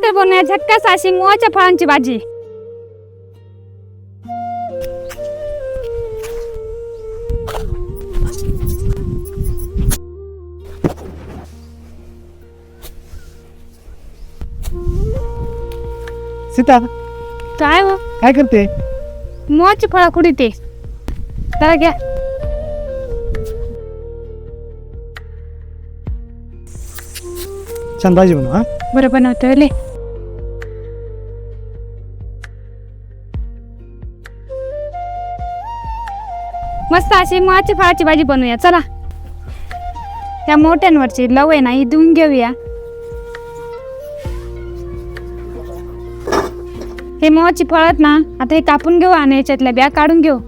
लवकर बनवूया झटकास अशी मोहच्या फळांची भाजी. सीता काय हो काय करते? मोहची फळं कुठे ते जरा घ्या. छान भाजी बनव हा. बरं बनवतोय ले. मस्त अशी मोहाची फळाची भाजी बनवूया चला. त्या मोठ्यांवरची लव आहे ना ही धुवून घेऊया. हे मोहाची फळत ना आता हे कापून घेऊ आणि याच्यातल्या ब्या काढून घेऊ.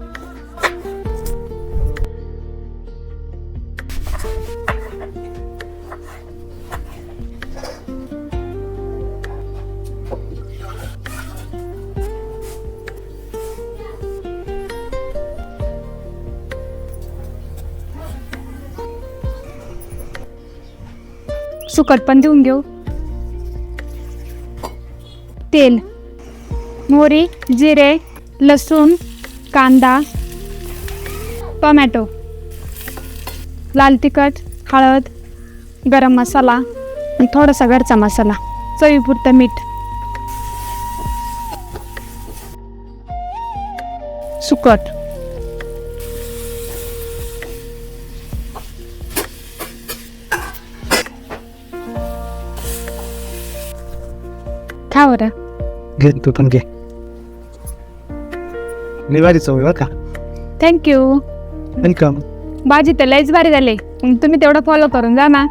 सुकट पण देऊन घेऊ. तेल, मोहरी, जिरे, लसूण, कांदा, टोमॅटो, लाल तिखट, हळद, गरम मसाला आणि थोडासा घरचा मसाला, चवीपुरतं मीठ. सुकट, खा बरं. घे तू पण घे. लय भारी चव आहे बरं का. थँक्यू. वेलकम. भाजी तर लयच भारी झाली. तुम्ही तेवढं फॉलो करून जा ना.